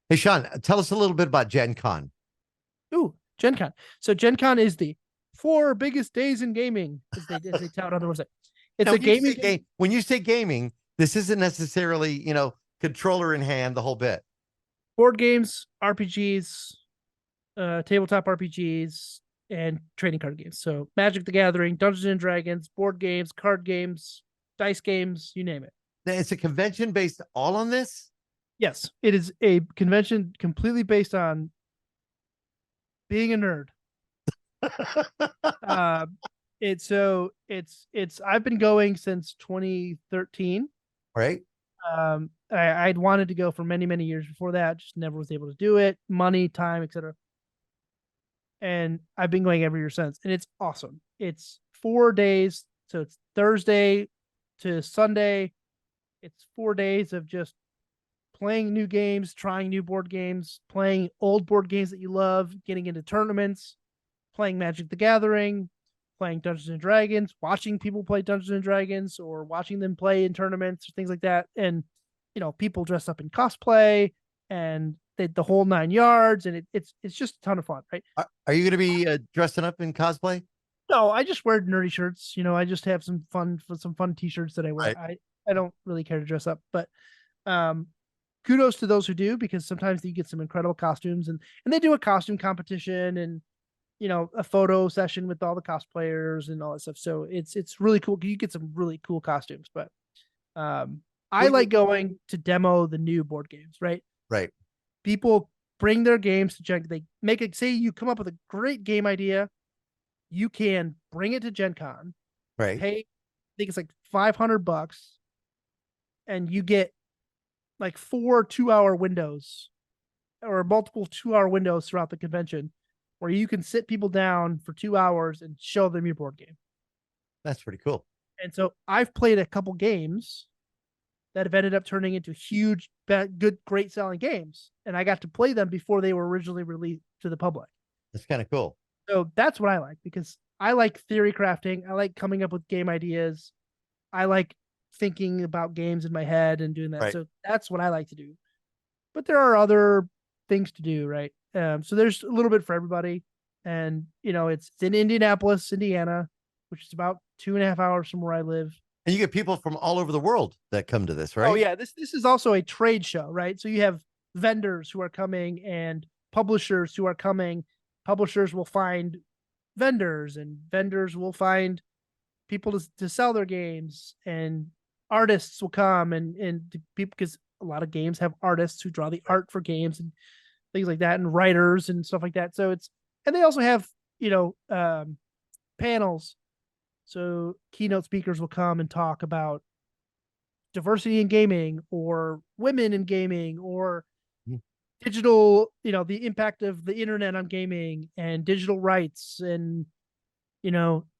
Hey, Shawn, tell us a little bit about GenCon. Ooh, GenCon. So GenCon is the 4 biggest days in gaming, as they tout on the website. It's Now, a gaming day. when you say gaming, this isn't necessarily, controller in hand, the whole bit. Board games, RPGs, tabletop RPGs, and trading card games. So Magic the Gathering, Dungeons and Dragons, board games, card games, dice games, you name it. Now, it's a convention based all on this. Yes, it is a convention completely based on being a nerd. Uh, it's I've been going since 2013. Right? I'd wanted to go for many years before that, just never was able to do it. Money, time, etc. And I've been going every year since, and it's awesome. It's 4 days, so it's Thursday to Sunday. It's 4 days of just playing new games, trying new board games, playing old board games that you love, getting into tournaments, playing Magic the Gathering, playing Dungeons and Dragons, watching people play Dungeons and Dragons, or watching them play in tournaments or things like that. And people dress up in cosplay and the whole 9 yards, and it's just a ton of fun, right? Are you going to be dressing up in cosplay? No, I just wear nerdy shirts. I just have some fun t-shirts that I wear. Right. I don't really care to dress up, but um kudos to those who do, because sometimes you get some incredible costumes, and they do a costume competition, and a photo session with all the cosplayers and all that stuff. So it's really cool. You get some really cool costumes, but I Well, like going to demo the new board games, right? right. People bring their games to Gen. They make it. Say you come up with a great game idea, you can bring it to Gen Con, Right. pay, I think it's like $500, and you get like 4 2-hour windows, or multiple 2-hour windows throughout the convention, where you can sit people down for 2 hours and show them your board game. That's pretty cool. And so I've played a couple games that have ended up turning into huge, good, great selling games. And I got to play them before they were originally released to the public. That's kind of cool. So that's what I like, because I like theory crafting. I like coming up with game ideas. I like thinking about games in my head and doing that. Right. So that's what I like to do. But there are other things to do, right? So there's a little bit for everybody. And, it's in Indianapolis, Indiana, which is about 2.5 hours from where I live. And you get people from all over the world that come to this, Oh right? yeah, this is also a trade show, right? So you have vendors who are coming and publishers who are coming. Publishers will find vendors, and vendors will find people to sell their games, and artists will come and people, because a lot of games have artists who draw the art for games and things like that, and writers and stuff like that. So and they also have, panels. So keynote speakers will come and talk about diversity in gaming, or women in gaming, or Mhm. digital, the impact of the internet on gaming and digital rights. And,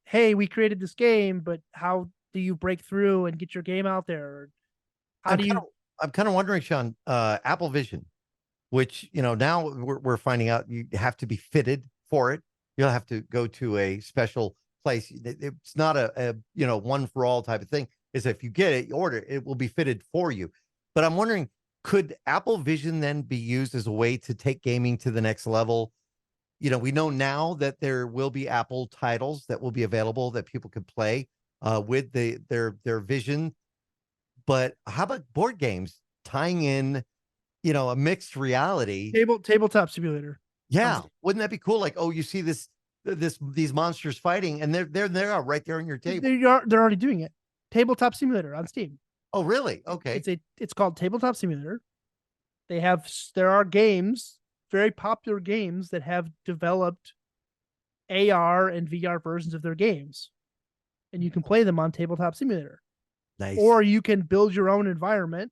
hey, we created this game, but how do you break through and get your game out there? How I'm do kind you? of I'm kind of wondering, Shawn, Apple Vision, which now we're finding out you have to be fitted for it. You'll have to go to a special place. It's not a one for all type of thing. Is if you get it, you order it, it will be fitted for you. But I'm wondering, could Apple Vision then be used as a way to take gaming to the next level? We know now that there will be Apple titles that will be available that people can play with their Vision. But how about board games tying in, a mixed reality? Tabletop simulator. Yeah, wouldn't that be cool? Like, oh, you see these monsters fighting, and they're right there on your table. They're already doing it. Tabletop simulator on Steam. Oh, really? Okay. It's called Tabletop Simulator. There are games, very popular games, that have developed AR and VR versions of their games, and you can play them on Tabletop Simulator. Nice. Or you can build your own environment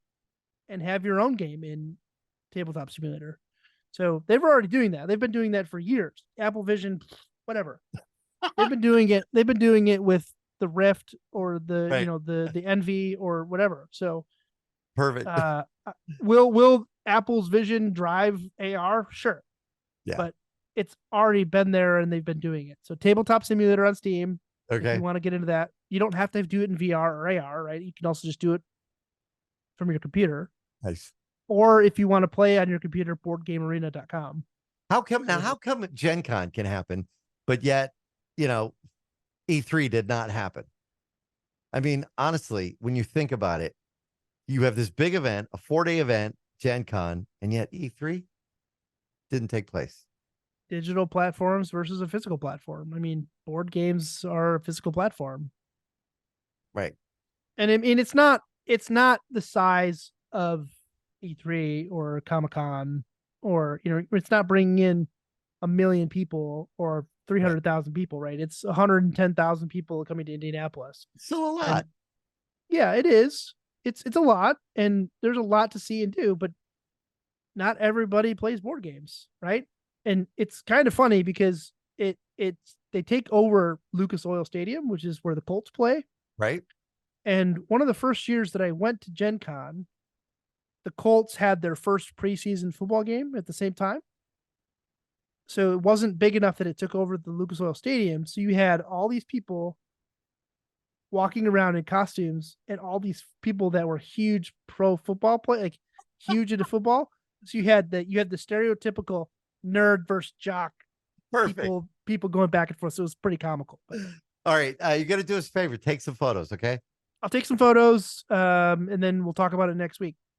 and have your own game in Tabletop Simulator. So they've already doing that. They've been doing that for years. Apple Vision, whatever. They've been doing it. They've been doing it with the Rift, or Right. the Envy, or whatever. So Perfect. will Apple's Vision drive AR? Sure. Yeah. But it's already been there, and they've been doing it. So Tabletop Simulator on Steam. If Okay. you want to get into that, you don't have to do it in VR or AR, right? You can also just do it from your computer. Nice. Or if you want to play on your computer, boardgamearena.com. How come now? How come Gen Con can happen, but yet, E3 did not happen? I mean, honestly, when you think about it, you have this big event, a 4-day event, Gen Con, and yet E3 didn't take place. Digital platforms versus a physical platform. I mean, board games are a physical platform. Right. And I mean, it's not the size of E3 or Comic Con, or it's not bringing in 1 million people or Right. 300,000 people, right? It's 110,000 people coming to Indianapolis. Still a lot. And yeah, it is. It's a lot, and there's a lot to see and do, but not everybody plays board games, right? And it's kind of funny because they take over Lucas Oil Stadium, which is where the Colts play. Right. And one of the first years that I went to Gen Con, the Colts had their first preseason football game at the same time. So it wasn't big enough that it took over the Lucas Oil Stadium. So you had all these people walking around in costumes and all these people that were huge pro football play, like huge into football. So you had the stereotypical nerd versus jock Perfect. people going back and forth. So it was pretty comical. But All right. You got to do us a favor. Take some photos. Okay. I'll take some photos, and then we'll talk about it next week.